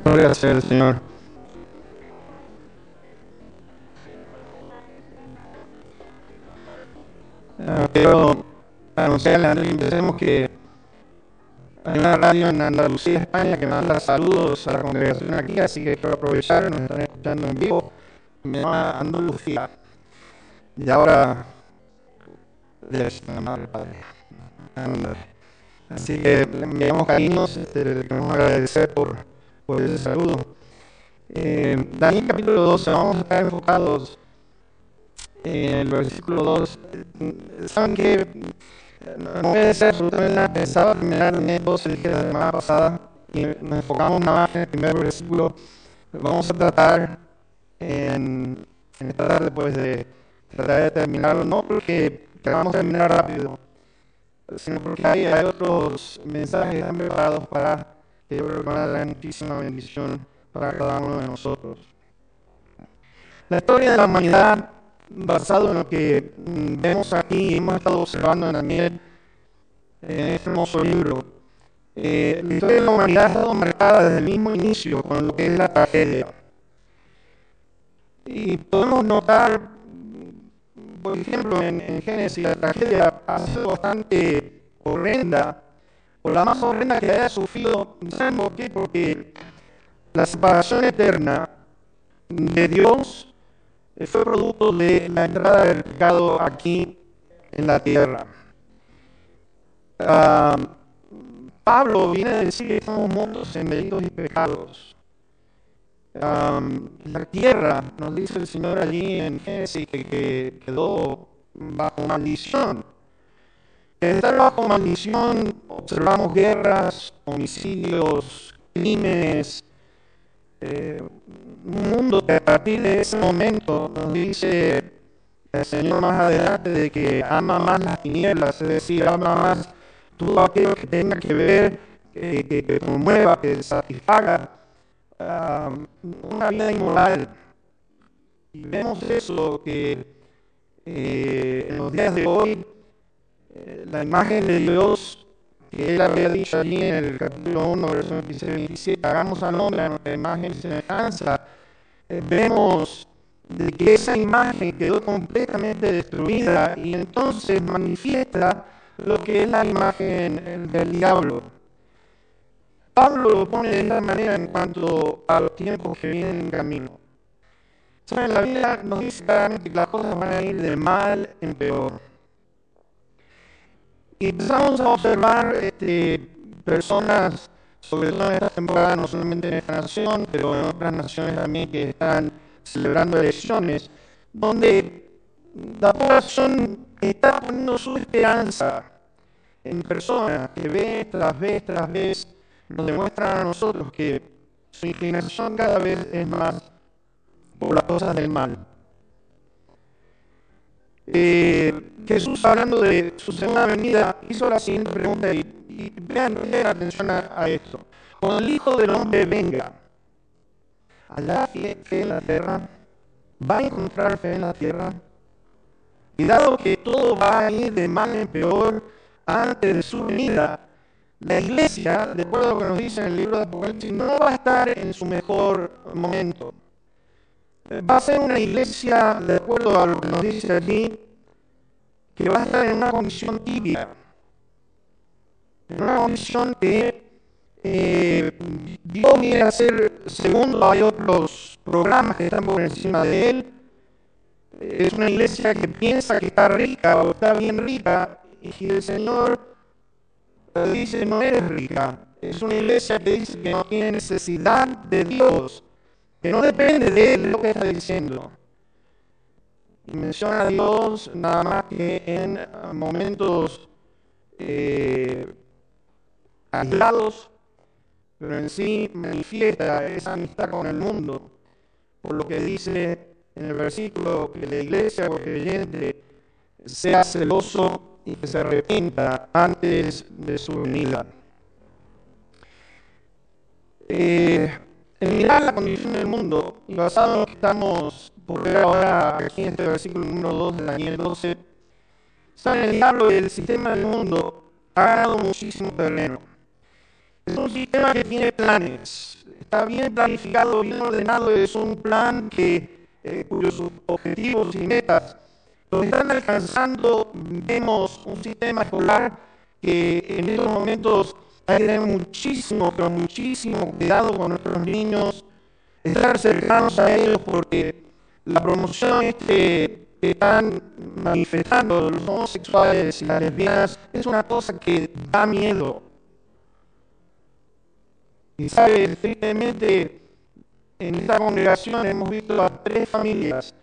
Gloria sea el Señor. Quiero anunciarle antes de que empecemos que hay una radio en Andalucía, España, que manda saludos a la congregación aquí, así que quiero aprovechar, nos están escuchando en vivo. Me llama Andalucía. Y ahora, Dios, mi amable Padre. Así que le enviamos cariños, le queremos agradecer por ese saludo. Daniel capítulo 12, vamos a estar enfocados en el versículo 2. ¿Saben qué? No voy a decir absolutamente nada. Pensaba terminar Daniel 12 la semana pasada y nos enfocamos nada más en el primer versículo. Vamos a tratar en esta tarde pues de tratar de terminarlo, no porque queramos terminar rápido, sino porque hay otros mensajes que están preparados para que yo creo que van a traer muchísima bendición para cada uno de nosotros. La historia de la humanidad, basado en lo que vemos aquí y hemos estado observando en Daniel, en este hermoso libro, la historia de la humanidad ha estado marcada desde el mismo inicio con lo que es la tragedia. Y podemos notar, por ejemplo, en Génesis, la tragedia ha sido bastante horrenda, o la más horrenda que haya sufrido. ¿Saben por qué? Porque la separación eterna de Dios fue producto de la entrada del pecado aquí en la tierra. Pablo viene a decir que estamos muertos en delitos y pecados. La tierra, nos dice el Señor allí en Génesis, que quedó bajo maldición. En estar bajo maldición observamos guerras, homicidios, crímenes, un mundo que a partir de ese momento nos dice el Señor más adelante de que ama más las tinieblas, es decir, ama más todo aquello que tenga que ver, que promueva, que satisfaga una vida inmoral. Y vemos eso que en los días de hoy la imagen de Dios que él había dicho allí en el capítulo 1, verso 26-27, hagamos al hombre a nuestra imagen y semejanza. Vemos de que esa imagen quedó completamente destruida y entonces manifiesta lo que es la imagen del diablo. Pablo lo pone de esta manera en cuanto a los tiempos que vienen en camino. ¿Saben? La Biblia nos dice claramente que las cosas van a ir de mal en peor. Y empezamos a observar personas, sobre todo en esta temporada, no solamente en esta nación, pero en otras naciones también que están celebrando elecciones, donde la población está poniendo su esperanza en personas que vez tras vez nos demuestran a nosotros que su inclinación cada vez es más por las cosas del mal. Jesús, hablando de su segunda venida, hizo la siguiente pregunta y vean atención a esto. Cuando el Hijo del Hombre venga, ¿habrá fe en la tierra? ¿Va a encontrar fe en la tierra? Y dado que todo va a ir de mal en peor antes de su venida, la iglesia, de acuerdo a lo que nos dice en el libro de Apocalipsis, no va a estar en su mejor momento. Va a ser una iglesia, de acuerdo a lo que nos dice allí, que va a estar en una condición tibia, en una condición que Dios viene a ser segundo. Hay otros programas que están por encima de él. Es una iglesia que piensa que está rica o está bien rica, y el Señor dice no eres rica. Es una iglesia que dice que no tiene necesidad de Dios, que no depende de él lo que está diciendo. Y menciona a Dios nada más que en momentos aislados, pero en sí manifiesta esa amistad con el mundo, por lo que dice en el versículo que la iglesia o el creyente sea celoso y que se arrepienta antes de su venida. En mirar la condición del mundo, y basado en lo que estamos por ver ahora aquí en este versículo número 2 de Daniel 12, saben, el diablo y el sistema del mundo ha ganado muchísimo terreno. Es un sistema que tiene planes, está bien planificado, bien ordenado, es un plan cuyos objetivos y metas los están alcanzando. Vemos un sistema escolar que en estos momentos hay que tener muchísimo, pero muchísimo cuidado con nuestros niños, estar cercanos a ellos, porque la promoción que están manifestando los homosexuales y las lesbianas es una cosa que da miedo. Y sabes, tristemente, en esta congregación hemos visto a 3 familias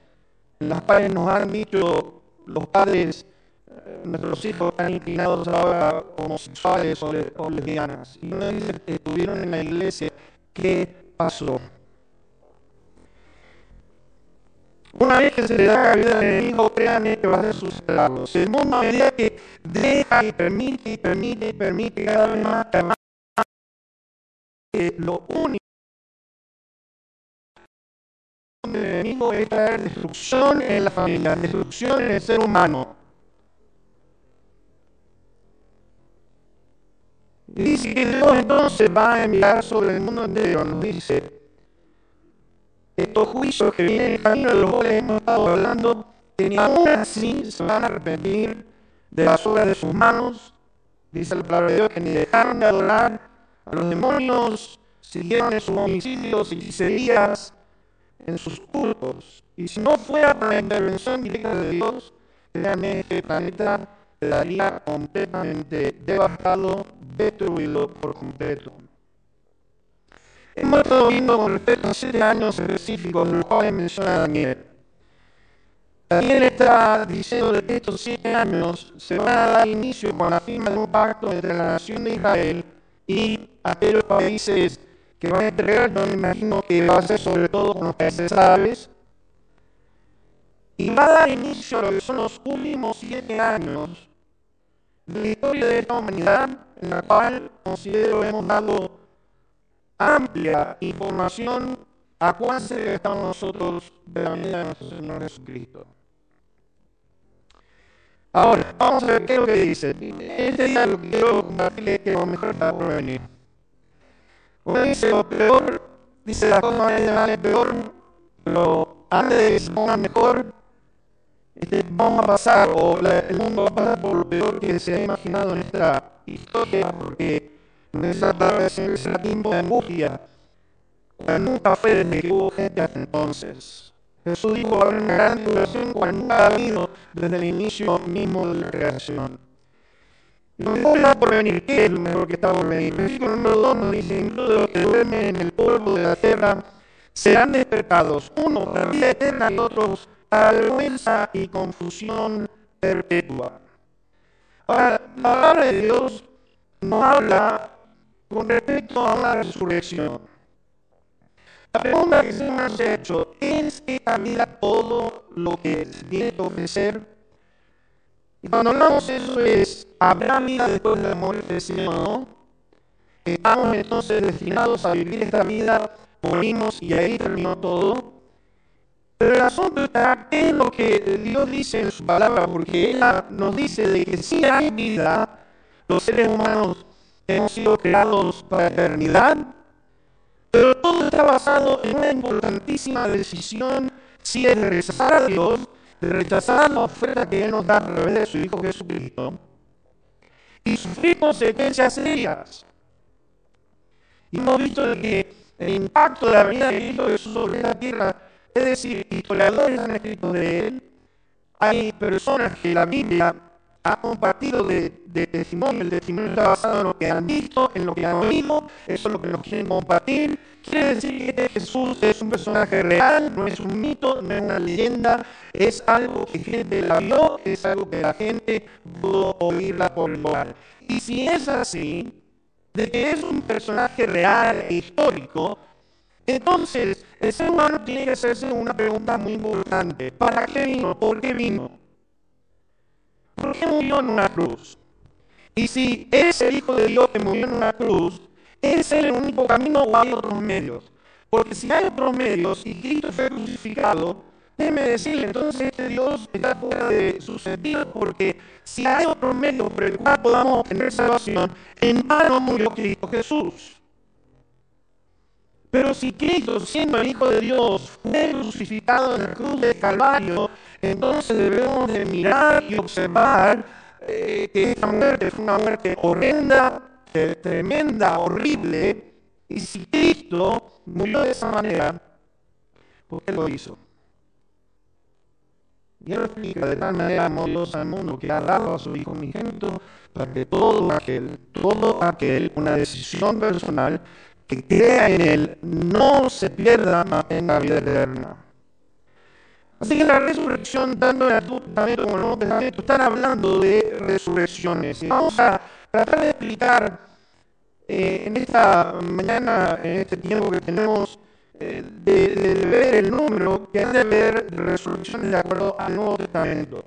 en las cuales nos han dicho los padres, nuestros hijos están inclinados ahora homosexuales o lesbianas. Y uno dice, estuvieron en la iglesia, ¿qué pasó? Una vez que se le da cabida al enemigo, créanme que va a ser sucederlo. El mundo, a medida que deja y permite cada vez más, lo único del enemigo es traer destrucción en la familia, destrucción en el ser humano. Y dice que Dios entonces va a enviar sobre el mundo entero, nos dice, estos juicios que vienen en camino, de los cuales hemos estado hablando, que ni aún así se van a arrepentir de las obras de sus manos. Dice la palabra de Dios que ni dejaron de adorar a los demonios, siguieron en sus homicidios y hechicerías, en sus cultos. Y si no fuera por la intervención directa de Dios, créanme, este planeta quedaría completamente devastado, destruido por completo. Hemos estado viendo con respecto a 7 años específicos, los cuales menciona Daniel. Daniel está diciendo que estos 7 años se van a dar inicio con la firma de un pacto entre la nación de Israel y aquellos países que van a entregar. Yo me imagino que va a ser sobre todo con los países árabes. Y va a dar inicio a lo que son los últimos 7 años de la historia de esta humanidad, en la cual considero hemos dado amplia información a cuán cerca estamos nosotros de la venida de nuestro Señor Jesucristo. Ahora, vamos a ver qué es lo que dice. Este día lo que quiero compartirles que lo mejor está por venir. Como dice, lo peor, dice las cosas van a llamar peor, pero antes de que se ponga mejor, vamos a pasar, el mundo va a pasar por lo peor que se ha imaginado en esta historia, porque en esa tarde se será tiempo de angustia. Nunca fue desde que hubo gente hasta entonces. Jesús dijo, va a haber una gran tribulación cual nunca ha habido desde el inicio mismo de la creación. Lo mejor está por venir. ¿Qué es lo mejor que está por venir? El versículo número 2 nos dice, incluso los que duermen en el polvo de la tierra serán despertados, unos para vida eterna y otros para vergüenza y confusión perpetua. Ahora, la palabra de Dios nos habla con respecto a una resurrección. La pregunta que se me ha hecho, ¿es esta vida todo lo que se tiene que ofrecer? Y cuando hablamos de eso es, ¿habrá vida después de la muerte, sí o no? ¿Estamos entonces destinados a vivir esta vida, morimos y ahí terminó todo? Pero el asunto está, ¿qué es lo que Dios dice en su palabra? Porque Él nos dice de que si hay vida, los seres humanos hemos sido creados para la eternidad, pero todo está basado en una importantísima decisión, si es de rechazar a Dios, de rechazar la oferta que Él nos da a través de su Hijo Jesucristo, y sufrir consecuencias serias. Y hemos visto que el impacto de la venida de Cristo Jesús sobre esta tierra, es decir, historiadores han escrito de Él, hay personas que la Biblia ha compartido de testimonio. El testimonio está basado en lo que han visto, en lo que han oído, eso es lo que nos quieren compartir. Quiere decir que Jesús es un personaje real, no es un mito, no es una leyenda, es algo que gente la vio, es algo que la gente pudo oírla por igual. Y si es así, de que es un personaje real e histórico, entonces el ser humano tiene que hacerse una pregunta muy importante. ¿Para qué vino? ¿Por qué vino? ¿Por qué murió en una cruz? Y si es el Hijo de Dios que murió en una cruz, ¿es Él el único camino o hay otros medios? Porque si hay otros medios y Cristo fue crucificado, déjeme decirle, entonces este Dios está fuera de su sentido, porque si hay otros medios por el cual podamos obtener salvación, en vano murió Cristo Jesús. Pero si Cristo, siendo el Hijo de Dios, fue crucificado en la cruz del Calvario, entonces debemos de mirar y observar que esta muerte fue una muerte horrenda, tremenda, horrible. Y si Cristo murió de esa manera, ¿por qué lo hizo? Y él explica: de tal manera amó Dios al mundo que ha dado a su Hijo unigénito, para que todo aquel, una decisión personal, que crea en él, no se pierda, mas tenga vida eterna. Así que la resurrección, tanto en el Antiguo Testamento como en el Nuevo Testamento, están hablando de resurrecciones. Y vamos a tratar de explicar en esta mañana, en este tiempo que tenemos, de ver el número que han de ver resurrecciones de acuerdo al Nuevo Testamento.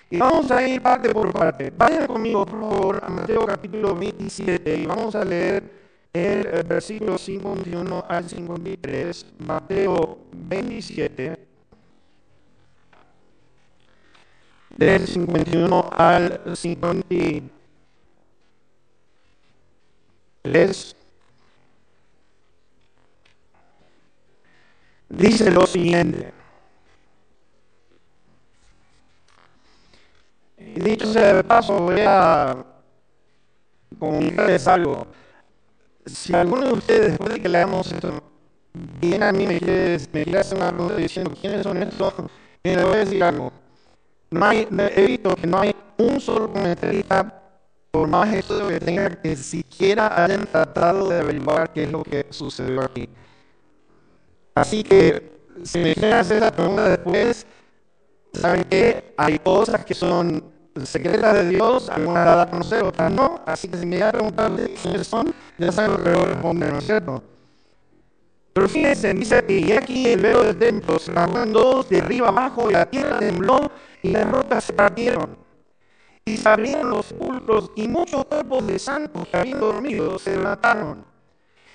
Y vamos a ir parte por parte. Vayan conmigo, por favor, a Mateo capítulo 27 y vamos a leer el versículo 51 al 53. Mateo 27, del 51 al 53. Dice lo siguiente. Y dicho sea de paso, voy a comunicarles algo. Si alguno de ustedes, después de que leamos esto, viene a mí me quiere hacer una pregunta diciendo quiénes son estos, le voy a decir algo. He visto que no hay un solo comentarista, por más estudio que tenga, que siquiera hayan tratado de averiguar qué es lo que sucedió aquí. Así que, si me quieren hacer esa pregunta después, saben que hay cosas que son secretas de Dios, algunas las da a conocer, otras no. Así que si me van a preguntar quiénes son, ya saben lo que voy a responder, ¿no es cierto? Pero fíjense, dice aquí: y aquí el velo del templo se rasgó en dos, de arriba abajo, y la tierra tembló, y las rocas se partieron. Y se abrieron los sepulcros, y muchos cuerpos de santos que habían dormido se levantaron.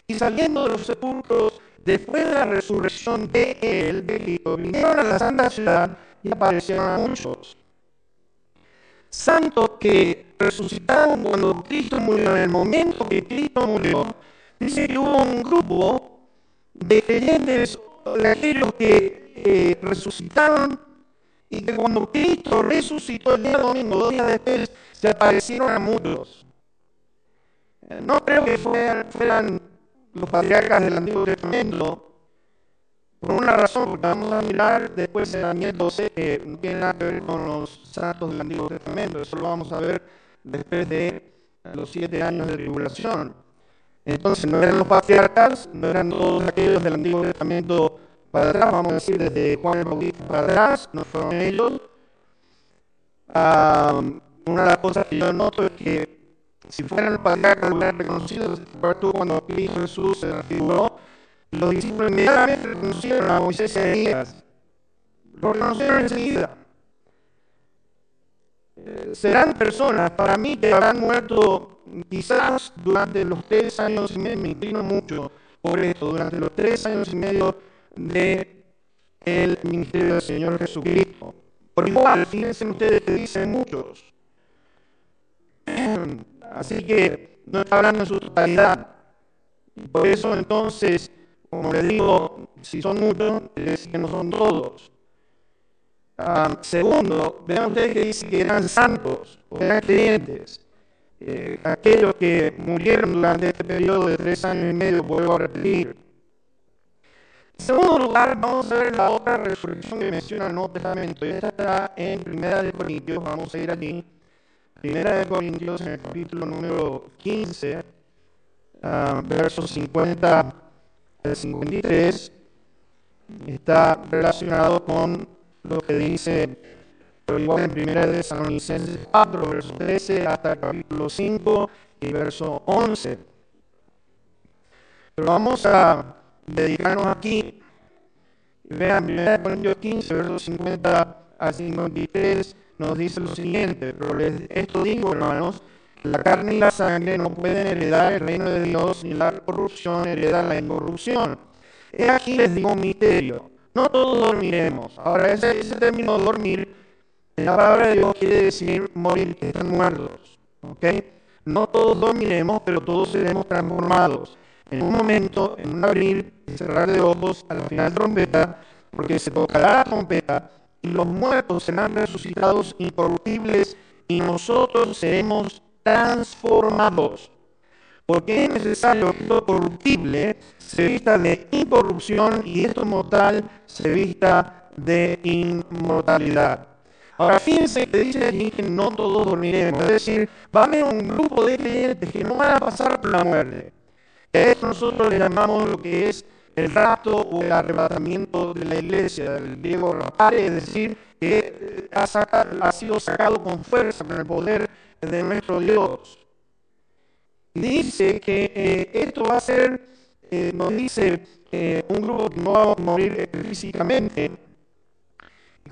Y saliendo de los sepulcros, después de la resurrección de él, de Cristo, vinieron a la santa ciudad y aparecieron a muchos. Santos que resucitaron cuando Cristo murió, en el momento que Cristo murió. Dice que hubo un grupo de creyentes, de aquellos que resucitaron, y que cuando Cristo resucitó el día domingo, 2 días después, se aparecieron a muchos. No creo que fueran los patriarcas del Antiguo Testamento, por una razón, porque vamos a mirar después en Daniel 12, que no tiene nada que ver con los santos del Antiguo Testamento. Eso lo vamos a ver después de los 7 años de tribulación. Entonces, no eran los patriarcas, no eran todos aquellos del Antiguo Testamento para atrás, vamos a decir, desde Juan el Bautista para atrás, no fueron ellos. Una de las cosas que yo noto es que si fueran los patriarcas, lo hubieran reconocido, cuando Cristo Jesús se transfiguró, los discípulos inmediatamente reconocieron a Moisés y a Elías. Lo reconocieron enseguida. Serán personas, para mí, que habrán muerto quizás durante los 3 años y medio, me inclino mucho por esto, durante los 3 años y medio del ministerio del Señor Jesucristo. Por igual, fíjense ustedes que dicen muchos. Así que no está hablando en su totalidad. Y por eso, entonces, como les digo, si son muchos, es que no son todos. Segundo, vean ustedes que dice que eran santos, o eran creyentes. Aquellos que murieron durante este periodo de 3 años y medio, vuelvo a repetir. En segundo lugar, vamos a ver la otra resurrección que menciona el Nuevo Testamento. Y esta está en 1 Corintios, vamos a ir allí. 1 Corintios, en el capítulo número 15, versos 50 al 53, está relacionado con lo que dice, pero igual en 1 Tesalonicenses 4, verso 13, hasta el capítulo 5 y verso 11. Pero vamos a dedicarnos aquí. Vean, 1 Corintios 15, versos 50 al 53, nos dice lo siguiente: pero esto digo, hermanos, la carne y la sangre no pueden heredar el reino de Dios, ni la corrupción hereda la incorrupción. He aquí les digo un misterio: no todos dormiremos. Ahora, ese término dormir, en la palabra de Dios quiere decir morir, que están muertos. ¿Ok? No todos dormiremos, pero todos seremos transformados. en un momento, en un abrir y cerrar de ojos, a la final trompeta, porque se tocará la trompeta y los muertos serán resucitados incorruptibles y nosotros seremos transformados. Porque es necesario que esto corruptible se vista de incorrupción y esto mortal se vista de inmortalidad. Ahora fíjense que dice allí que no todos dormiremos, es decir, va a haber un grupo de creyentes que no van a pasar por la muerte. A esto nosotros le llamamos lo que es el rapto o el arrebatamiento de la iglesia, del griego rapare, es decir, que ha sido sacado con fuerza, con el poder de nuestro Dios. Dice que esto va a ser, nos dice, un grupo que no va a morir físicamente.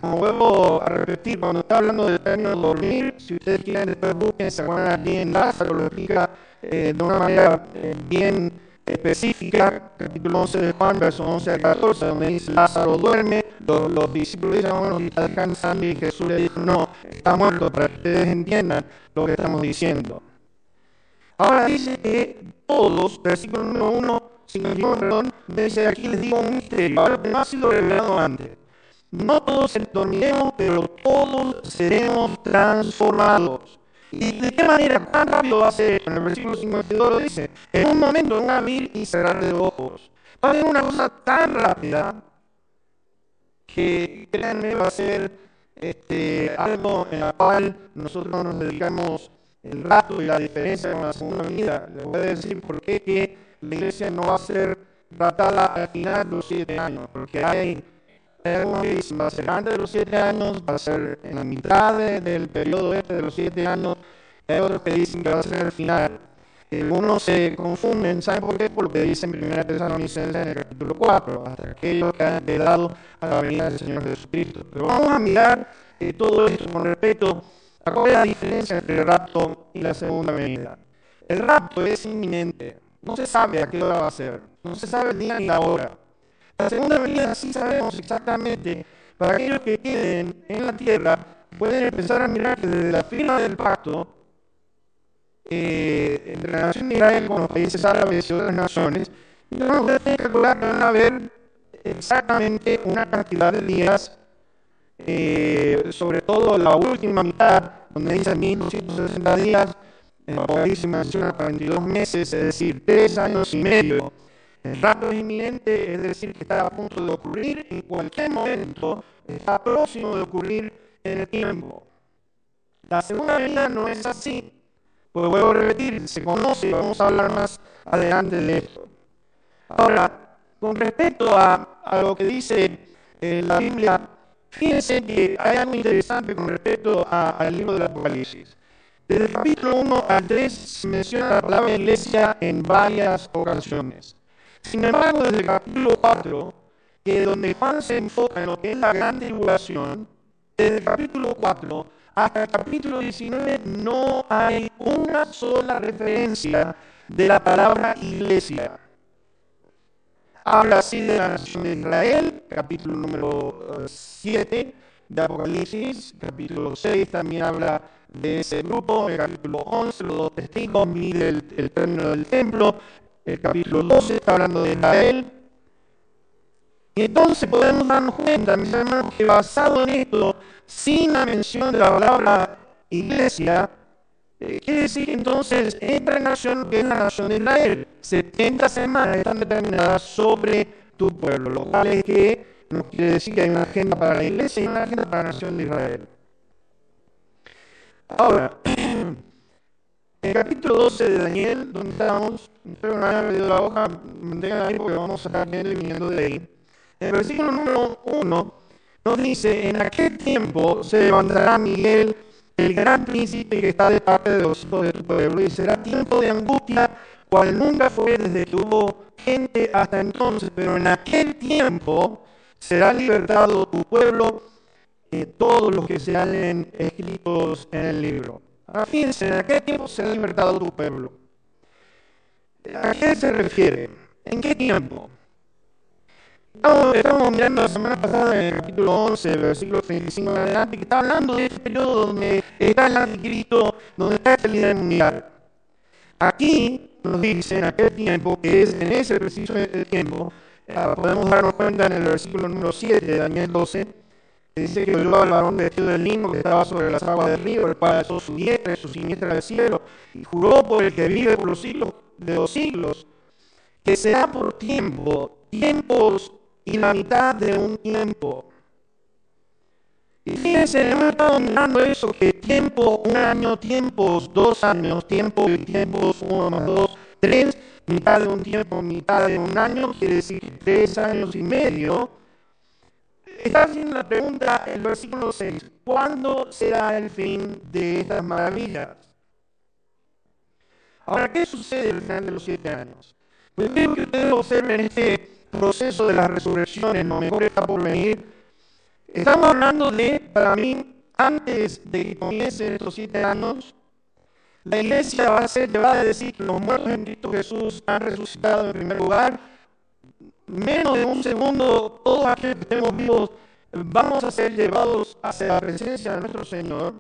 Como vuelvo a repetir, cuando está hablando del término dormir, si ustedes quieren después busquen, se acuerdan allí en Lázaro, lo explica de una manera bien específica, capítulo 11 de Juan, versos 11 al 14, donde dice Lázaro duerme, los discípulos dicen, bueno, está descansando, y Jesús le dijo, no, está muerto, para que ustedes entiendan lo que estamos diciendo. Ahora dice que todos, versículo número 1, 51, perdón, dice aquí les digo un misterio, algo que no ha sido revelado antes. No todos dormiremos, pero todos seremos transformados. ¿Y de qué manera? ¿Cuán rápido va a ser? En el versículo 52 lo dice, en un momento, en un abrir y cerrar de ojos. Va a ser una cosa tan rápida que, créanme, va a ser algo en la cual nosotros nos dedicamos el rato y la diferencia con la segunda venida. Les voy a decir por qué que la iglesia no va a ser tratada al final de los 7 años, porque hay algunos que dicen va a ser antes de los 7 años, va a ser en la mitad del periodo de los 7 años, hay otros que dicen que va a ser al final. Algunos se confunden, ¿saben por qué? Por lo que dice en 1 Tesalonicenses en el capítulo 4, hasta aquellos que han quedado a la venida del Señor Jesucristo. Pero vamos a mirar todo esto con respecto a cuál es la diferencia entre el rapto y la segunda venida. El rapto es inminente, no se sabe a qué hora va a ser, no se sabe el día ni la hora. La segunda venida sí sabemos exactamente. Para aquellos que queden en la tierra, pueden empezar a mirar que desde la firma del pacto entre la nación de Israel con los países árabes y otras naciones, ustedes tienen que calcular que van a haber exactamente una cantidad de días, sobre todo la última mitad, donde dice 1260 días, en la Apocalipsis menciona 42 meses, es decir, 3 años y medio. El rapto es inminente, es decir, que está a punto de ocurrir en cualquier momento, está próximo de ocurrir en el tiempo. La segunda venida no es así, pues vuelvo a repetir, se conoce y vamos a hablar más adelante de esto. Ahora, con respecto a lo que dice la Biblia, fíjense que hay algo interesante con respecto al libro del Apocalipsis. Desde el capítulo 1 al 3 se menciona la palabra iglesia en varias ocasiones. Sin embargo, desde el capítulo 4, que es donde Juan se enfoca en lo que es la gran tribulación, desde el capítulo 4 hasta el capítulo 19 no hay una sola referencia de la palabra iglesia. Habla así de la nación de Israel, capítulo número 7 de Apocalipsis, capítulo 6 también habla de ese grupo, el capítulo 11, los 2 testigos, mide el término del templo, el capítulo 12 está hablando de Israel. Y entonces podemos darnos cuenta, mis hermanos, que basado en esto, sin la mención de la palabra iglesia, quiere decir que entonces esta nación, que es la nación de Israel, 70 semanas están determinadas sobre tu pueblo, lo cual es que nos quiere decir que hay una agenda para la iglesia y una agenda para la nación de Israel. Ahora, en el capítulo 12 de Daniel, donde estamos, espero que no hayan perdido la hoja, mantengan ahí porque vamos a estar viendo y viniendo de ahí. En el versículo número 1 nos dice, en aquel tiempo se levantará Miguel, el gran príncipe que está de parte de los hijos de tu pueblo, y será tiempo de angustia, cual nunca fue desde que hubo gente hasta entonces, pero en aquel tiempo será libertado tu pueblo, todos los que se hallen escritos en el libro. Ahora fíjense, en aquel tiempo será libertado tu pueblo. ¿A qué se refiere? ¿En qué tiempo? Estamos mirando la semana pasada en el capítulo 11, versículo 35 en adelante, que está hablando de este periodo donde está el anticristo, donde está este líder mundial. Aquí nos dice en aquel tiempo, que es en ese preciso tiempo, podemos darnos cuenta en el versículo número 7 de Daniel 12, que dice que oyó al varón vestido de lino que estaba sobre las aguas del río, el cual alzó su diestra y su siniestra del cielo, y juró por el que vive por los siglos de los siglos, que será por tiempos y la mitad de un tiempo. Y fíjense, hemos estado mirando eso, que tiempo, un año, tiempos, 2 años, tiempo y tiempos, 1 más 2, 3, mitad de un tiempo, mitad de un año, quiere decir 3 años y medio. Está haciendo la pregunta el versículo 6, ¿cuándo será el fin de estas maravillas? Ahora, ¿qué sucede al final de los 7 años? Pues creo que ustedes observen este proceso de la resurrección, en lo mejor está por venir. Estamos hablando de, para mí, antes de que comiencen estos 7 años, la iglesia va a ser llevada a decir que los muertos en Cristo Jesús han resucitado en primer lugar. Menos de un segundo, todos aquellos que estemos vivos vamos a ser llevados hacia la presencia de nuestro Señor.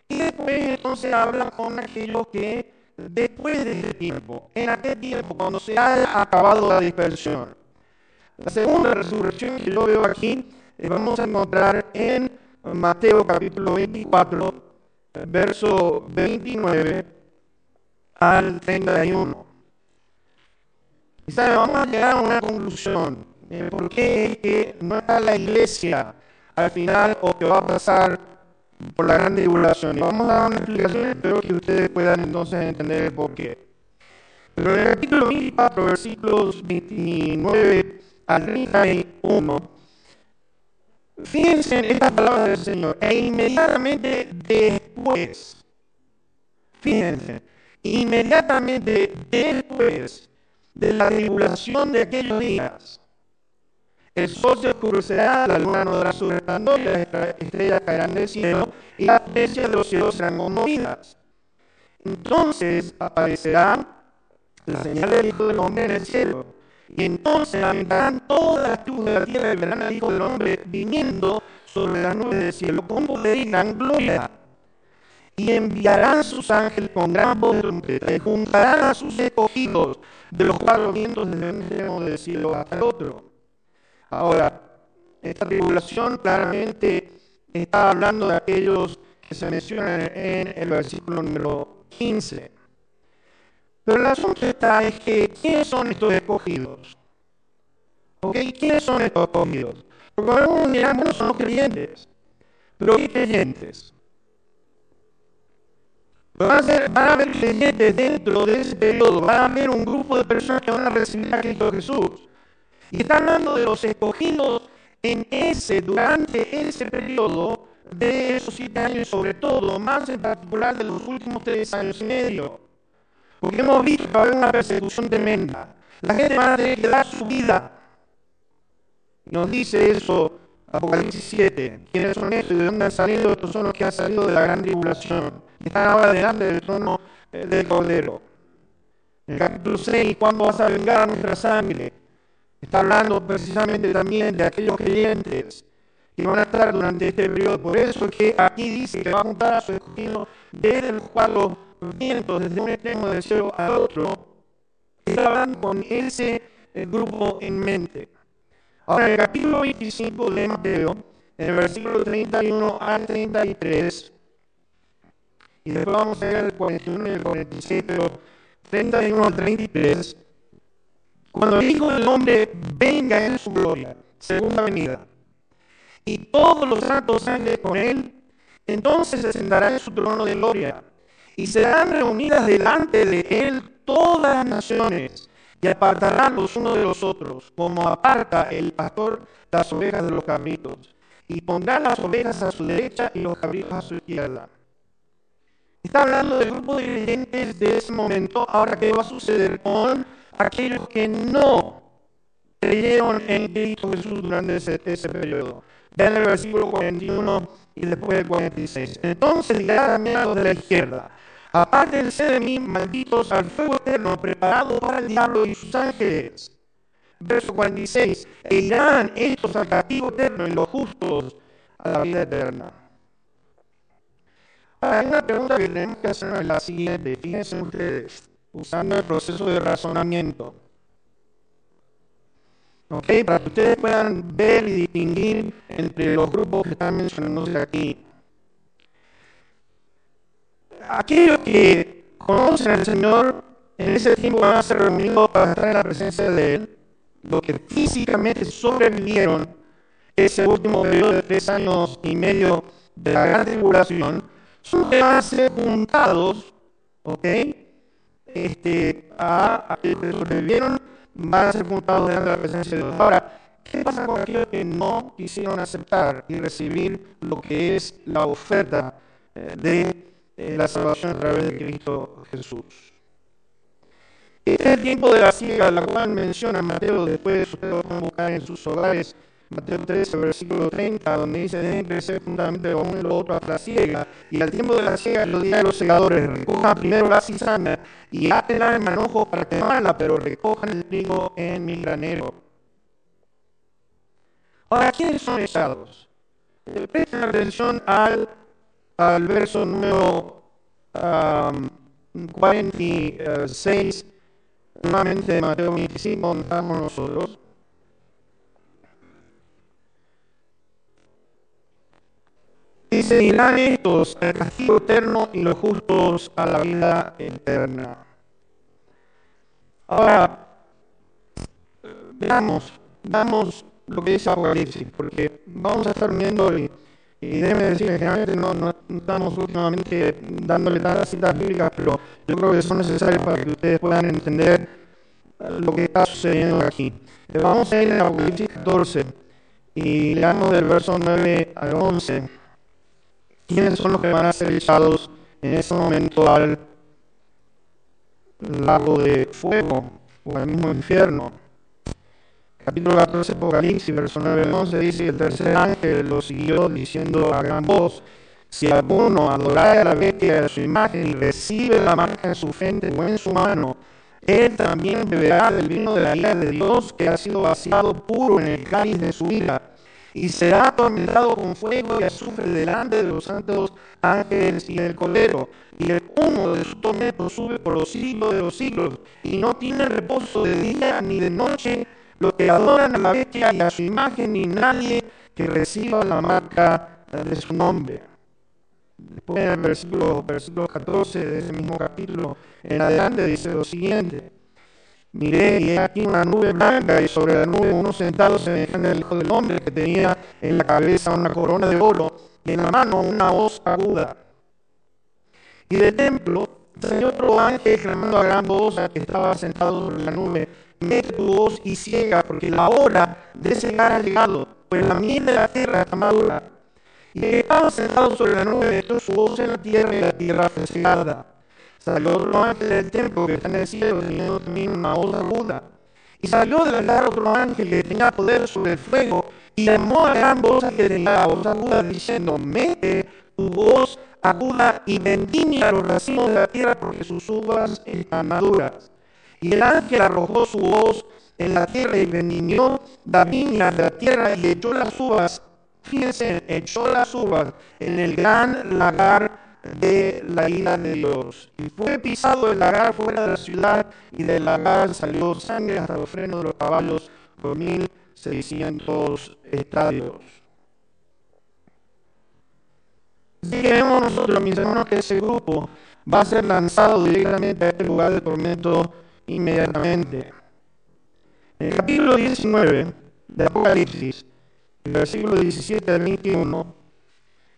Y después entonces habla con aquellos que después de ese tiempo, en aquel tiempo, cuando se haya acabado la dispersión. La segunda resurrección que yo veo aquí, vamos a encontrar en Mateo capítulo 24, verso 29 al 31. Y sabe, vamos a llegar a una conclusión. ¿Por qué es que no está la iglesia al final o que va a pasar por la gran tribulación? Y vamos a dar una explicación, espero que ustedes puedan entonces entender el por qué. Pero en el capítulo 24, versículos 29 al 31, fíjense en estas palabras del Señor. E inmediatamente después, fíjense, inmediatamente después de la tribulación de aquellos días, el sol se oscurecerá, la luna no dará su resplandor, y las estrellas caerán del cielo, y las potencias de los cielos serán conmovidas. Entonces aparecerá la señal del Hijo del Hombre en el cielo, y entonces lamentarán todas las tribus de la tierra y verán al Hijo del Hombre viniendo sobre las nubes del cielo con poder y gran gloria. Y enviarán sus ángeles con gran voz de trompeta y juntarán a sus escogidos de los 4 vientos desde un extremo del cielo hasta el otro. Ahora, esta tribulación claramente está hablando de aquellos que se mencionan en el versículo número 15. Pero el asunto está es que, ¿quiénes son estos escogidos? ¿Ok? ¿Quiénes son estos escogidos? Porque algunos dirán, bueno, son los creyentes. ¿Pero qué creyentes? Van a haber creyentes dentro de ese periodo, van a haber un grupo de personas que van a recibir a Cristo Jesús. Y está hablando de los escogidos durante ese periodo de esos 7 años, sobre todo, más en particular de los últimos 3 años y medio. Porque hemos visto que va a haber una persecución tremenda. La gente va a tener que dar su vida. Nos dice eso Apocalipsis 7. ¿Quiénes son estos y de dónde han salido? Estos son los que han salido de la gran tribulación. Están ahora delante del trono del Cordero. En el capítulo 6, ¿cuándo vas a vengar a nuestra sangre? Está hablando precisamente también de aquellos creyentes que van a estar durante este periodo. Por eso es que aquí dice que va a juntar a su escogido desde los 4 vientos, desde un extremo del cielo al otro. Está hablando con ese grupo en mente. Ahora, en el capítulo 25 de Mateo, en el versículo 31 al 33, y después vamos a ver el 41 y el 46, pero 31 al 33, cuando el Hijo del Hombre venga en su gloria, segunda venida, y todos los santos ángeles con él, entonces se sentará en su trono de gloria, y serán reunidas delante de él todas las naciones, y apartarán los unos de los otros, como aparta el pastor las ovejas de los cabritos, y pondrá las ovejas a su derecha y los cabritos a su izquierda. Está hablando del grupo de creyentes de ese momento. Ahora, ¿qué va a suceder con aquellos que no creyeron en Cristo Jesús durante ese periodo? Vean el versículo 41 y después el 46. Entonces dirá también a los de la izquierda: apártense de mí, malditos, al fuego eterno preparado para el diablo y sus ángeles. Verso 46. E irán estos al castigo eterno y los justos a la vida eterna. Hay una pregunta que tenemos que hacernos, es la siguiente. Fíjense ustedes. usando el proceso de razonamiento. ¿Ok? Para que ustedes puedan ver y distinguir entre los grupos que están mencionándose aquí. Aquellos que conocen al Señor en ese tiempo van a ser reunidos para estar en la presencia de Él. Los que físicamente sobrevivieron ese último periodo de 3 años y medio de la gran tribulación, son que van a ser juntados, ¿ok? A que sobrevivieron, van a ser juntados delante de la presencia de Dios. Ahora, ¿qué pasa con aquellos que no quisieron aceptar y recibir lo que es la oferta de la salvación a través de Cristo Jesús? Este es el tiempo de la siega, la cual menciona Mateo después, ustedes lo pueden buscar en sus hogares, Mateo 13, versículo 30, donde dice: deben crecer juntamente lo uno y lo otro hasta la siega. Y al tiempo de la siega, los días de los segadores, recojan primero la cizaña y átenla en manojos para quemarla, pero recojan el trigo en mi granero. Ahora, ¿quiénes son echados? Presten atención al verso número 46, nuevamente de Mateo 25, donde estamos nosotros. Dice: irán estos al castigo eterno y los justos a la vida eterna. Ahora, veamos lo que dice Apocalipsis, porque vamos a estar viendo y déjenme decir que generalmente no estamos últimamente dándole tantas citas bíblicas, pero yo creo que son necesarias para que ustedes puedan entender lo que está sucediendo aquí. Vamos a ir en Apocalipsis 14 y leamos del verso 9 al 11. ¿Quiénes son los que van a ser echados en ese momento al lago de fuego o al mismo infierno? Capítulo 14 Apocalipsis, verso 9 al 11 dice: el tercer ángel lo siguió diciendo a gran voz: si alguno adorare a la bestia de su imagen y recibe la marca en su frente o en su mano, él también beberá del vino de la ira de Dios, que ha sido vaciado puro en el cáliz de su ira, y será atormentado con fuego y azufre delante de los santos ángeles y del Cordero. Y el humo de su tormento sube por los siglos de los siglos, y no tiene reposo de día ni de noche los que adoran a la bestia y a su imagen, ni nadie que reciba la marca de su nombre. Después en el versículo 14 de ese mismo capítulo en adelante dice lo siguiente: miré y he aquí una nube blanca, y sobre la nube uno sentado semejante al Hijo del Hombre, que tenía en la cabeza una corona de oro y en la mano una hoz aguda. Y del templo salió otro ángel clamando a gran voz al que estaba sentado sobre la nube: mete tu hoz y ciega, porque la hora de cegar ha llegado, pues la miel de la tierra está madura. Y el que estaba sentado sobre la nube metió su hoz en la tierra, y la tierra fue cegada. Salió otro ángel del templo que está en el cielo, teniendo también una hoz aguda. Y salió del altar otro ángel que tenía poder sobre el fuego, y llamó a gran voz al que tenía la hoz aguda, diciendo: mete tu hoz aguda y vendimia los racimos de la tierra, porque sus uvas están maduras. Y el ángel arrojó su hoz en la tierra y vendimió la viña de la tierra y echó las uvas. Fíjense, echó las uvas en el gran lagar de la ira de Dios. Y fue pisado el lagar fuera de la ciudad, y del lagar salió sangre hasta los frenos de los caballos por 1600 estadios. Así que vemos nosotros, mis hermanos, que ese grupo va a ser lanzado directamente a este lugar de tormento inmediatamente. En el capítulo 19 de Apocalipsis, el versículo 17 al 21,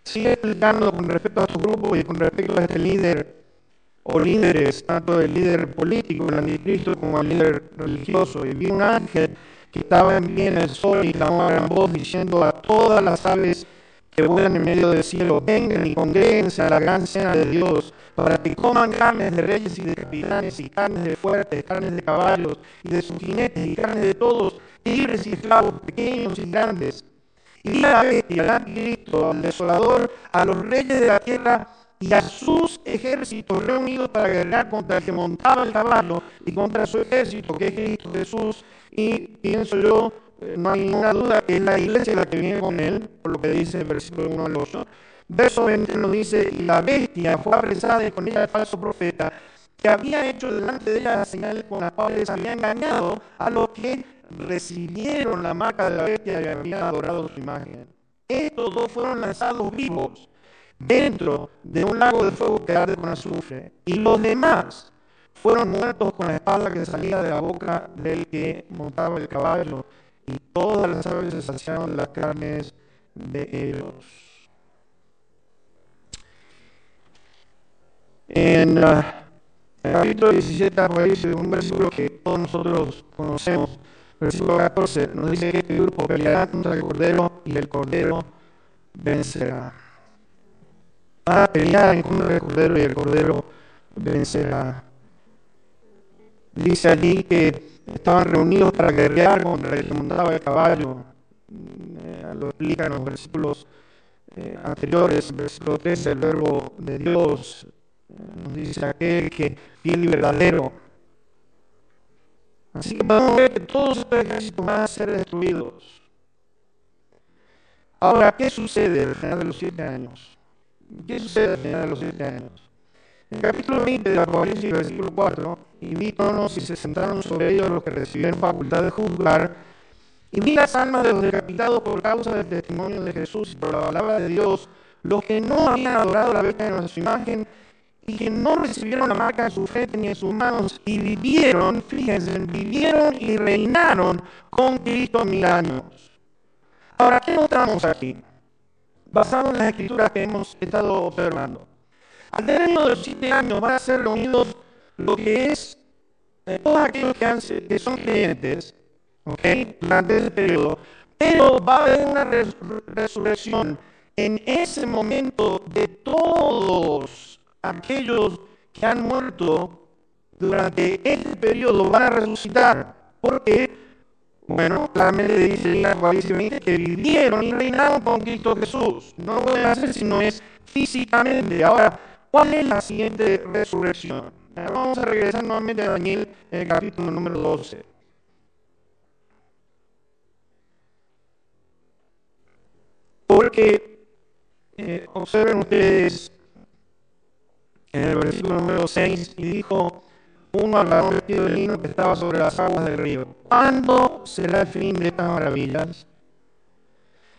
sigue explicando con respecto a su grupo y con respecto a este líder o líderes, tanto el líder político, el anticristo, como el líder religioso. Y vi un ángel que estaba en pie en el sol y clamó a gran voz, diciendo a todas las aves que vuelan en medio del cielo: vengan y congréguense a la gran cena de Dios, para que coman carnes de reyes y de capitanes, y carnes de fuertes, carnes de caballos y de sus jinetes, y carnes de todos, libres y esclavos, pequeños y grandes. Y vi a la bestia, al anticristo, al desolador, a los reyes de la tierra y a sus ejércitos reunidos para guerrear contra el que montaba el caballo y contra su ejército, que es Cristo Jesús. Y pienso yo, no hay ninguna duda que es la iglesia la que viene con él, por lo que dice el versículo 1 al 8. Verso 20 nos dice: y la bestia fue apresada, y con ella el falso profeta, que había hecho delante de ellas las señales con las cuales había engañado a los que recibieron la marca de la bestia y habían adorado su imagen. Estos dos fueron lanzados vivos dentro de un lago de fuego que arde con azufre, y los demás fueron muertos con la espada que salía de la boca del que montaba el caballo, y todas las aves se saciaron de las carnes de ellos. En el capítulo 17 aparece un versículo que todos nosotros conocemos. Versículo 14 nos dice que este grupo peleará contra el Cordero y el Cordero vencerá. Va a pelear en contra del Cordero y el Cordero vencerá. Dice allí que estaban reunidos para guerrear contra el que montaba el caballo. Lo explica en los versículos anteriores. Versículo 13, el verbo de Dios nos dice aquel que fiel y verdadero. Así que podemos ver que todos estos ejércitos van a ser destruidos. Ahora, ¿qué sucede al final de los 7 años? ¿Qué sucede al final de los 7 años? En el capítulo 20 de Apocalipsis, versículo 4, y vi tronos y se sentaron sobre ellos los que recibieron facultad de juzgar, y vi las almas de los decapitados por causa del testimonio de Jesús y por la palabra de Dios, los que no habían adorado la bestia de su imagen, y que no recibieron la marca en su frente ni en sus manos, y vivieron, fíjense, vivieron y reinaron con Cristo 1000 años. Ahora, ¿qué notamos aquí? Basado en las escrituras que hemos estado observando. Al término de los 7 años van a ser reunidos lo que es todos aquellos que son creyentes, ¿okay?, durante ese periodo, pero va a haber una resurrección en ese momento de todos aquellos que han muerto durante este periodo, van a resucitar. ¿Por qué? Bueno, claramente dice en Apocalipsis 20 que vivieron y reinaron con Cristo Jesús. No lo pueden hacer si no es físicamente. Ahora, ¿cuál es la siguiente resurrección? Vamos a regresar nuevamente a Daniel, en el capítulo número 12. Porque, observen ustedes, en el versículo número 6, y dijo uno al varón vestido de lino que estaba sobre las aguas del río: ¿cuándo será el fin de estas maravillas?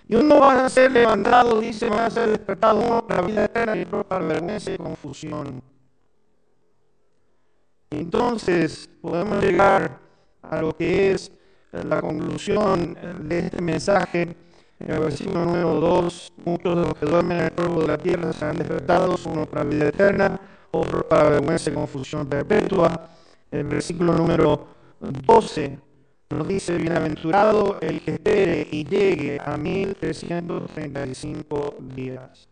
Y uno va a ser levantado, dice, van a ser despertados, uno para la vida eterna y otro para vergüenza y confusión. Entonces podemos llegar a lo que es la conclusión de este mensaje. En el versículo número 2, muchos de los que duermen en el polvo de la tierra serán despertados, uno para vida eterna, otro para vergüenza y confusión perpetua. El versículo número 12 nos dice: bienaventurado el que espere y llegue a 1335 días.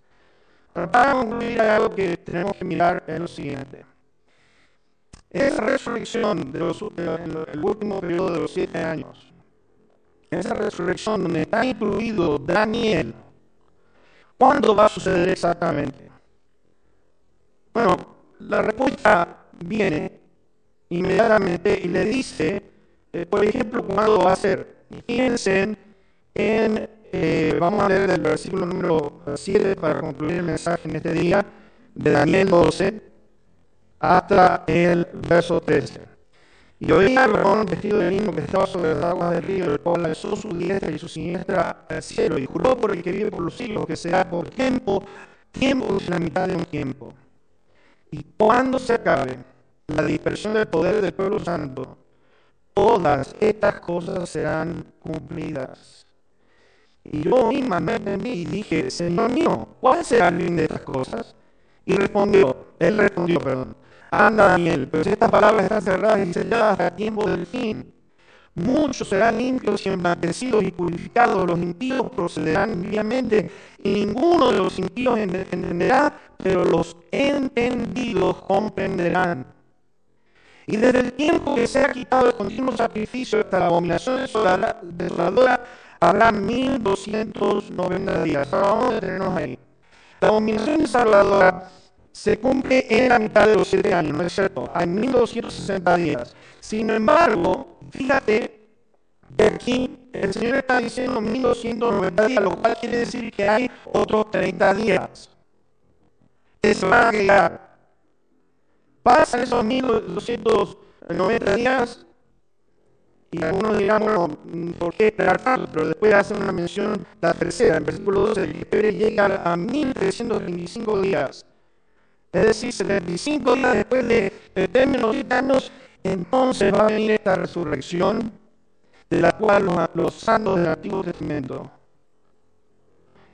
Para concluir, hay algo que tenemos que mirar, es lo siguiente. Esa resurrección del último periodo de los 7 años, esa resurrección donde está incluido Daniel, ¿cuándo va a suceder exactamente? Bueno, la respuesta viene inmediatamente y le dice, por ejemplo, ¿cuándo va a ser? Fíjense en, vamos a leer el versículo número 7 para concluir el mensaje en este día, de Daniel 12, hasta el verso 13. Y oía al varón vestido de lino que estaba sobre las aguas del río, el cual alzó su diestra y su siniestra al cielo, y juró por el que vive por los siglos, que será por tiempo y la mitad de un tiempo. Y cuando se acabe la dispersión del poder del pueblo santo, todas estas cosas serán cumplidas. Y yo misma me entendí y dije: Señor mío, ¿cuál será el fin de estas cosas? Y él respondió, anda, Daniel, pues estas palabras están cerradas y selladas hasta el tiempo del fin. Muchos serán limpios y emblanquecidos y purificados, los impíos procederán impíamente, y ninguno de los impíos entenderá, pero los entendidos comprenderán. Y desde el tiempo que se ha quitado el continuo sacrificio hasta la abominación desoladora, habrá 1290 días. Ahora vamos a detenernos ahí. La abominación desoladora se cumple en la mitad de los 7 años, ¿no es cierto? Hay 1260 días. Sin embargo, fíjate que aquí el Señor está diciendo 1290 días, lo cual quiere decir que hay otros 30 días que se van a agregar. Pasan esos 1290 días y algunos dirán, bueno, ¿por qué esperar tanto? Pero después hacen una mención, la tercera, en versículo 12, que Fiebre llega a 1325 días. Es decir, 75 días después de términos gitanos, entonces va a venir esta resurrección de la cual los santos del Antiguo Testamento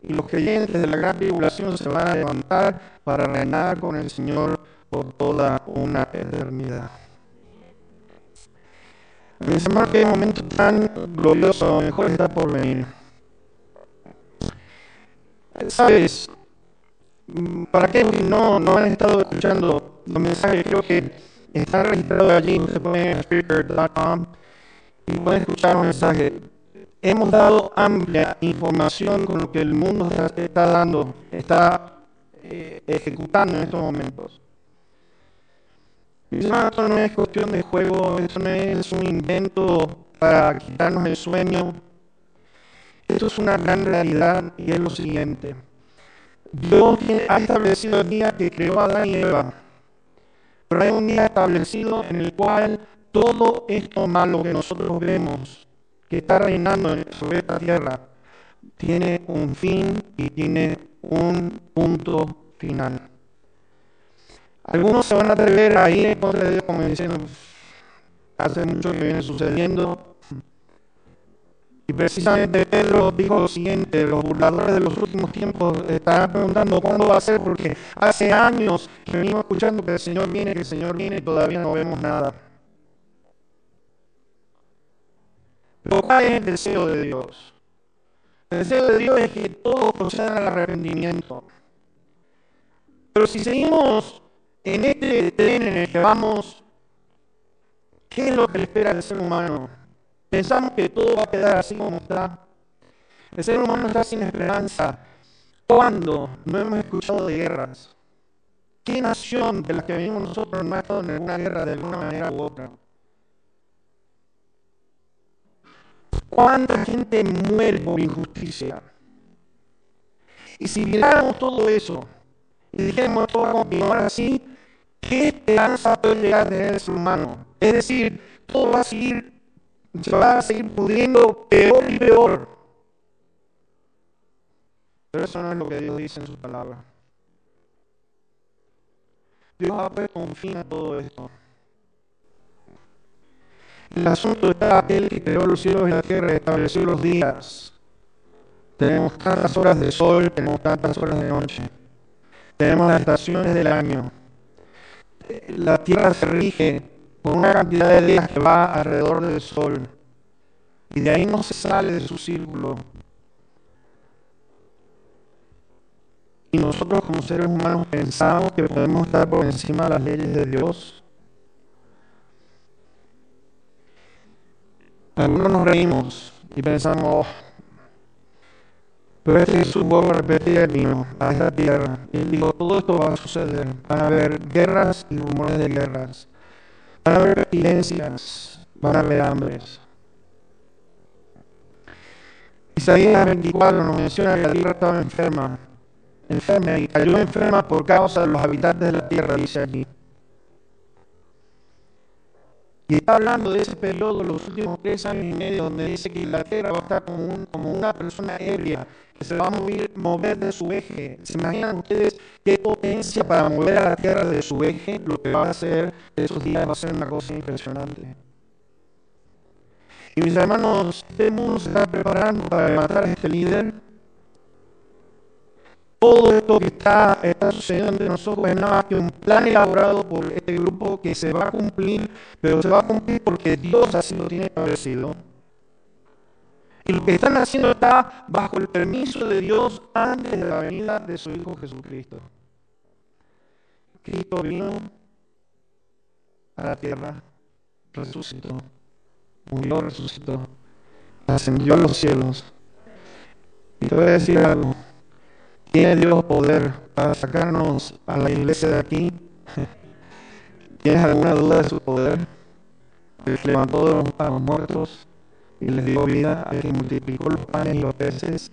y los creyentes de la gran tribulación se van a levantar para reinar con el Señor por toda una eternidad. Mis hermanos, qué momento tan glorioso, mejor está por venir. ¿Sabes? Para aquellos que no han estado escuchando los mensajes, creo que están registrados allí, se ponen en speaker.com y pueden escuchar un mensaje. Hemos dado amplia información con lo que el mundo está ejecutando en estos momentos. Esto no es cuestión de juego, esto no es un invento para quitarnos el sueño. Esto es una gran realidad y es lo siguiente. Dios ha establecido el día que creó a Adán y Eva, pero hay un día establecido en el cual todo esto malo que nosotros vemos, que está reinando sobre esta tierra, tiene un fin y tiene un punto final. Algunos se van a atrever a ir en contra de Dios como diciendo, hace mucho que viene sucediendo. Y precisamente Pedro dijo lo siguiente: los burladores de los últimos tiempos estarán preguntando cuándo va a ser, porque hace años que venimos escuchando que el Señor viene y todavía no vemos nada. Pero ¿cuál es el deseo de Dios? El deseo de Dios es que todos procedan al arrepentimiento. Pero si seguimos en este tren en el que vamos, ¿qué es lo que le espera al ser humano? Pensamos que todo va a quedar así como está. El ser humano está sin esperanza. ¿Cuándo no hemos escuchado de guerras? ¿Qué nación de las que vivimos nosotros no ha estado en alguna guerra de alguna manera u otra? ¿Cuánta gente muere por injusticia? Y si miráramos todo eso y dijéramos todo va a continuar así, ¿qué esperanza puede llegar a tener el ser humano? Es decir, todo se va a seguir pudriendo peor y peor. Pero eso no es lo que Dios dice en su palabra. Dios ha puesto un fin a todo esto. El asunto está aquel que creó los cielos y la tierra y estableció los días. Tenemos tantas horas de sol, tenemos tantas horas de noche. Tenemos las estaciones del año. La tierra se rige por una cantidad de días que va alrededor del sol. Y de ahí no se sale de su círculo. Y nosotros como seres humanos pensamos que podemos estar por encima de las leyes de Dios. Algunos nos reímos y pensamos, pero este Jesús vuelve a repetir el vino a esta tierra. Y él dijo, todo esto va a suceder. Van a haber guerras y rumores de guerras. Van a haber pestilencias, van a haber hambres. Isaías 24 nos menciona que la tierra estaba enferma y cayó enferma por causa de los habitantes de la tierra, dice allí. Y está hablando de ese periodo, los últimos 3 años y medio, donde dice que la tierra va a estar como una persona ebria, que se va a mover de su eje. ¿Se imaginan ustedes qué potencia para mover a la tierra de su eje? Lo que va a hacer esos días va a ser una cosa impresionante. Y mis hermanos, este mundo se está preparando para matar a este líder. Todo esto que está sucediendo entre nosotros es nada más que un plan elaborado por este grupo que se va a cumplir, pero se va a cumplir porque Dios así lo tiene establecido. Y lo que están haciendo está bajo el permiso de Dios antes de la venida de su Hijo Jesucristo. Cristo vino a la tierra, resucitó, murió, resucitó, ascendió a los cielos. Y te voy a decir algo. ¿Tiene Dios poder para sacarnos a la iglesia de aquí? ¿Tienes alguna duda de su poder? El que levantó a los muertos y les dio vida, al que multiplicó los panes y los peces,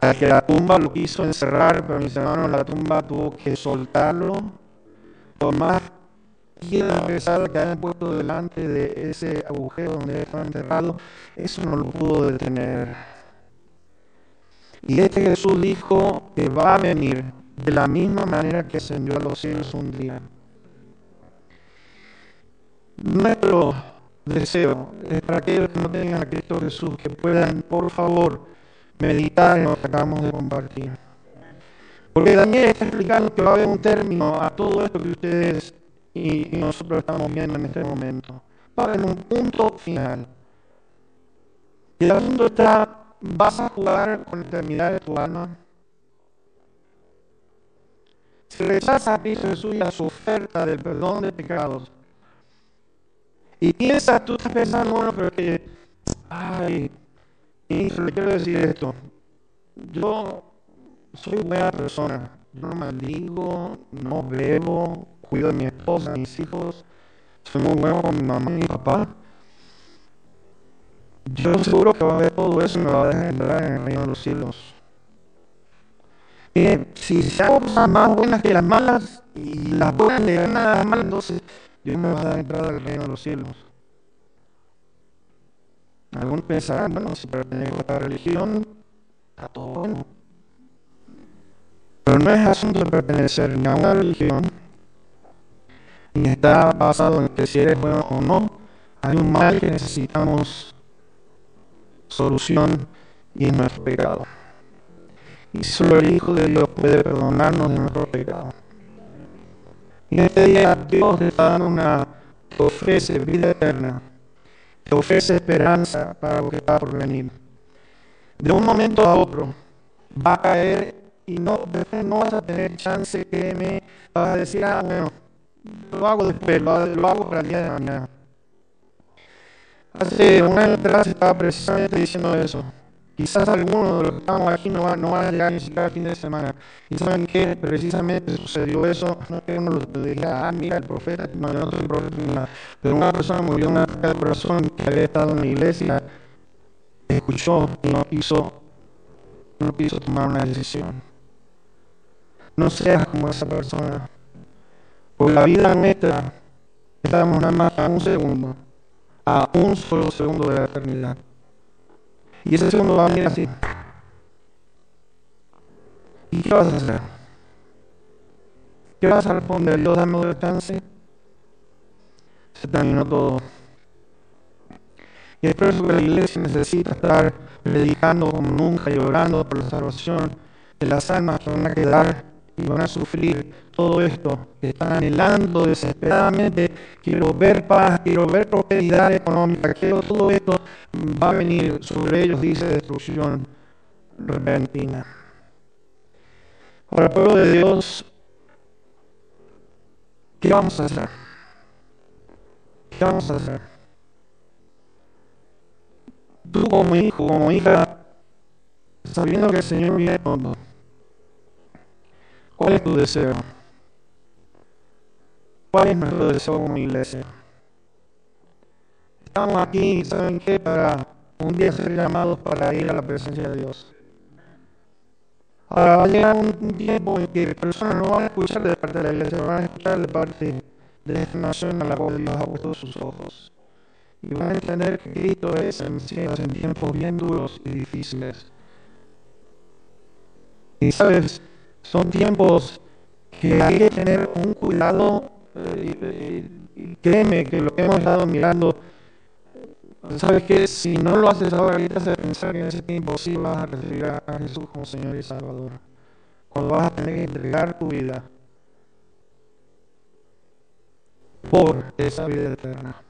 al que la tumba lo quiso encerrar, pero mis hermanos, la tumba tuvo que soltarlo por más piedra pesada que hayan puesto delante de ese agujero donde estaba enterrado, eso no lo pudo detener. Y este Jesús dijo que va a venir de la misma manera que ascendió a los cielos un día. Nuestro deseo es para aquellos que no tengan a Cristo Jesús, que puedan, por favor, meditar en lo que acabamos de compartir. Porque Daniel está explicando que va a haber un término a todo esto que ustedes y nosotros estamos viendo en este momento. Va a haber un punto final. Y el asunto está, ¿vas a jugar con la eternidad de tu alma? Si rechazas a Cristo Jesús y a su oferta del perdón de pecados, y piensas, tú estás pensando, bueno, pero que, ay, hijo, le quiero decir esto, yo soy buena persona, yo no maldigo, no bebo, cuido de mi esposa, de mis hijos, soy muy bueno con mi mamá y mi papá. Yo seguro que va a ver todo eso y me va a dejar entrar en el reino de los cielos. Si hago cosas más buenas que las malas y las buenas le ganan a las malas, entonces Dios me va a dar entrada al reino de los cielos. Algunos pensarán, bueno, si pertenezco a esta religión, está todo bueno. Pero no es asunto de pertenecer ni a una religión, ni está basado en que si eres bueno o no. Hay un mal que necesitamos solución y es nuestro pecado. Y solo el Hijo de Dios puede perdonarnos de nuestro pecado. Y en este día Dios te está dando te ofrece vida eterna, te ofrece esperanza para lo que está por venir. De un momento a otro va a caer y no vas a tener chance, créeme, vas a decir, bueno, lo hago después, lo hago para el día de mañana. Hace un año atrás estaba precisamente diciendo eso. Quizás algunos de los que estamos aquí no van a llegar ni siquiera el fin de semana. ¿Y saben qué? Precisamente sucedió eso. No es que uno lo diga, mira, el profeta, no, yo no soy profeta ni nada. Pero una persona murió en una ataque de corazón que había estado en la iglesia, escuchó y no quiso tomar una decisión. No seas como esa persona. Por la vida nuestra, estamos nada más a un solo segundo de la eternidad. Y ese segundo va a venir así. ¿Y qué vas a hacer? ¿Qué vas a responder? Dios, dame un chance. Se terminó todo. Y es por eso que la iglesia necesita estar predicando como nunca y orando por la salvación de las almas que van a quedar y van a sufrir todo esto, que están anhelando desesperadamente. Quiero ver paz, quiero ver prosperidad económica, quiero todo esto. Va a venir sobre ellos, dice, destrucción repentina. Ahora, pueblo de Dios, ¿qué vamos a hacer? ¿Qué vamos a hacer? Tú como hijo, como hija, sabiendo que el Señor viene pronto, ¿cuál es tu deseo? ¿Cuál es nuestro deseo como iglesia? Estamos aquí, ¿saben qué? Para un día ser llamados para ir a la presencia de Dios. Ahora va a llegar un tiempo en que personas no van a escuchar de parte de la iglesia, van a escuchar de parte de esta nación a la cual Dios ha puesto sus ojos. Y van a entender que Cristo es el Mesías en tiempos bien duros y difíciles. Y sabes, son tiempos que hay que tener un cuidado, y créeme que lo que hemos estado mirando, sabes que si no lo haces ahora, ahorita se pensar que en ese tiempo sí vas a recibir a Jesús como Señor y Salvador. Cuando vas a tener que entregar tu vida por esa vida eterna.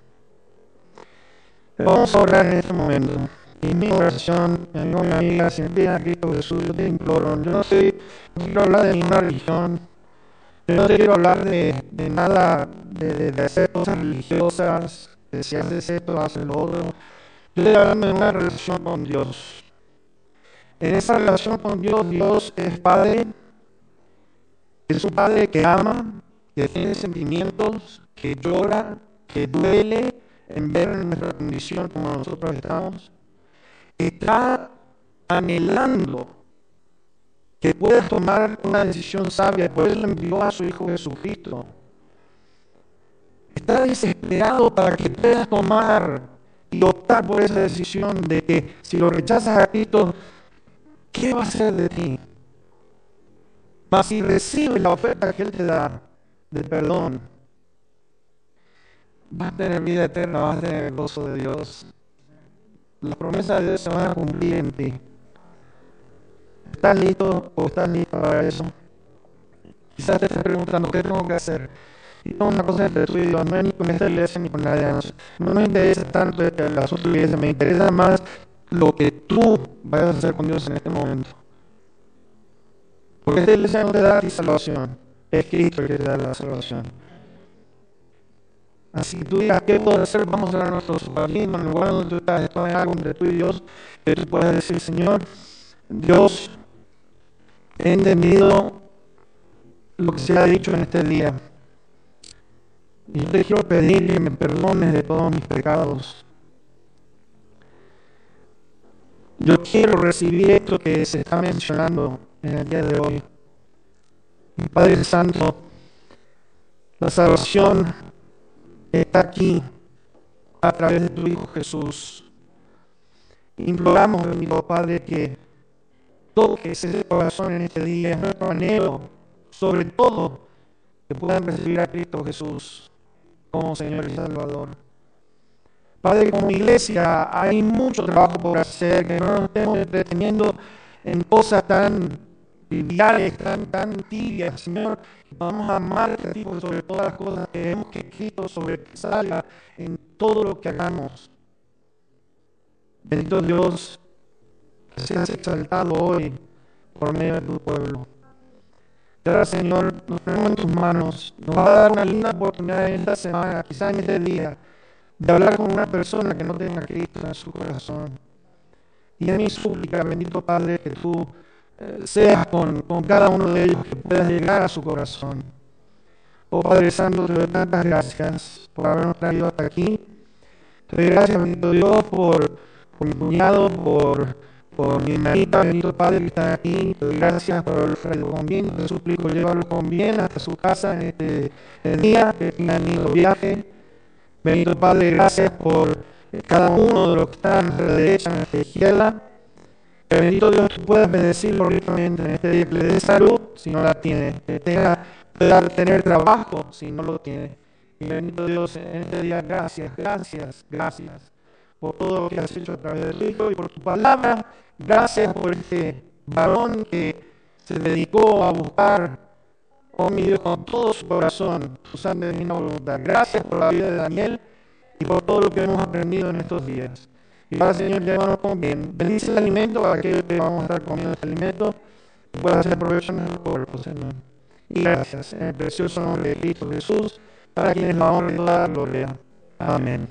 Vamos a orar en este momento. Y mi oración, mi amigo, mi amiga, si me piden a Cristo Jesús, yo te imploro. Yo no quiero hablar de ninguna religión. Yo no te quiero hablar de nada, de hacer cosas religiosas, de si haces esto, haces lo otro. Yo estoy hablando de una relación con Dios. En esa relación con Dios, Dios es Padre. Es un Padre que ama, que tiene sentimientos, que llora, que duele en ver nuestra condición como nosotros estamos. Está anhelando que puedas tomar una decisión sabia. Por eso envió a su Hijo Jesucristo está desesperado para que puedas tomar y optar por esa decisión de que si lo rechazas a Cristo, ¿qué va a hacer de ti? Mas si recibes la oferta que Él te da de perdón, vas a tener vida eterna, vas a tener el gozo de Dios. Las promesas de Dios se van a cumplir en ti. ¿Estás listo o estás listo para eso? Quizás te estés preguntando, ¿qué tengo que hacer? Y no, una cosa entre tú y Dios, no es ni con esta iglesia ni con nadie más. No me interesa tanto el asunto de la iglesia, me interesa más lo que tú vayas a hacer con Dios en este momento. Porque esta iglesia no te da a ti salvación, es Cristo el que te da la salvación. Así que tú digas, ¿qué puedo hacer? Vamos a dar nuestro submarino en el lugar donde tú estás, esto es algo entre tú y Dios, que tú puedas decir, Señor, Dios, he entendido lo que se ha dicho en este día. Y yo te quiero pedir que me perdones de todos mis pecados. Yo quiero recibir esto que se está mencionando en el día de hoy. Mi Padre Santo, la salvación está aquí a través de tu Hijo Jesús. Imploramos, bendito Padre, que toques ese corazón en este día, es nuestro anhelo, sobre todo, que puedan recibir a Cristo Jesús como Señor y Salvador. Padre, como iglesia hay mucho trabajo por hacer, que no nos estemos entreteniendo en cosas tan triviales, tan tibias, Señor. Vamos a amarte a ti por sobre todas las cosas, queremos que Cristo sobresalga en todo lo que hagamos. Bendito Dios, que seas exaltado hoy por medio de tu pueblo. Y ahora, Señor, nos ponemos en tus manos. Nos va a dar una linda oportunidad en esta semana, quizá en este día, de hablar con una persona que no tenga a Cristo en su corazón. Y es mi súplica, bendito Padre, que tú seas con cada uno de ellos, que puedas llegar a su corazón. Oh Padre Santo, te doy tantas gracias por habernos traído hasta aquí. Te doy gracias, bendito Dios, por mi cuñado, por mi hermanita, bendito Padre, que están aquí. Te doy gracias por haberlo traído con bien. Te suplico llevarlo con bien hasta su casa en este día, que tengan ido viaje. Bendito Padre, gracias por cada uno de los que están a la derecha, a la izquierda. Que bendito Dios, tú puedas bendecirlo ricamente en este día, que le dé salud si no la tiene, que pueda tener trabajo si no lo tiene. Y bendito Dios, en este día, gracias por todo lo que has hecho a través de tu Hijo y por tu palabra. Gracias por este varón que se dedicó a buscar, oh mi Dios, con todo su corazón, tu santa y divina voluntad. Gracias por la vida de Daniel y por todo lo que hemos aprendido en estos días. Y ahora, Señor, llévanos con bien. Bendice el alimento para aquellos que vamos a estar comiendo este alimento, que pueda hacer provecho en nuestro cuerpo, Señor. Y gracias en el precioso nombre de Cristo Jesús, para quienes la honra y toda la gloria. Amén.